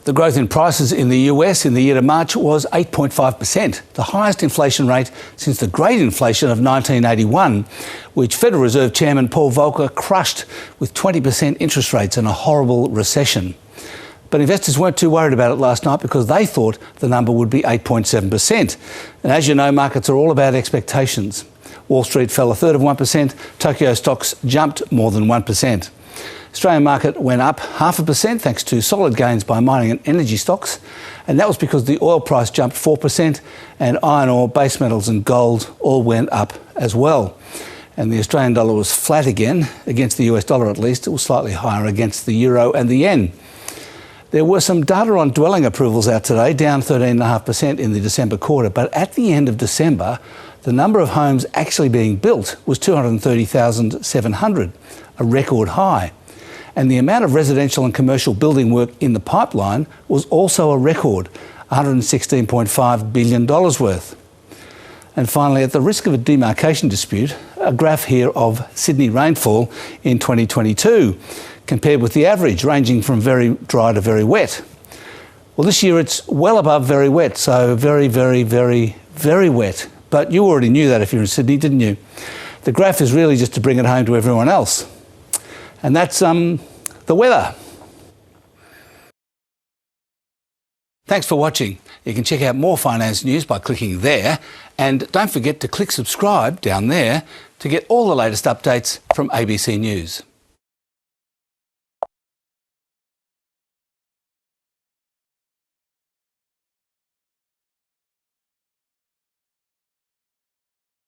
The growth in prices in the US in the year to March was 8.5%, the highest inflation rate since the Great Inflation of 1981, which Federal Reserve Chairman Paul Volcker crushed with 20% interest rates and a horrible recession. But investors weren't too worried about it last night because they thought the number would be 8.7%. And as you know, markets are all about expectations. Wall Street fell 1/3%, Tokyo stocks jumped more than 1%. Australian market went up 0.5% thanks to solid gains by mining and energy stocks, and that was because the oil price jumped 4% and iron ore, base metals and gold all went up as well. And the Australian dollar was flat again, against the US dollar at least. It was slightly higher against the euro and the yen. There were some data on dwelling approvals out today, down 13.5% in the December quarter, but at the end of December, the number of homes actually being built was 230,700, a record high. And the amount of residential and commercial building work in the pipeline was also a record, $116.5 billion worth. And finally, at the risk of a demarcation dispute, a graph here of Sydney rainfall in 2022, compared with the average, ranging from very dry to very wet. Well, this year it's well above very wet, so very, very, very, very wet. But you already knew that if you're in Sydney, didn't you? The graph is really just to bring it home to everyone else. And that's the weather. Thanks for watching. You can check out more finance news by clicking there. And don't forget to click subscribe down there to get all the latest updates from ABC News.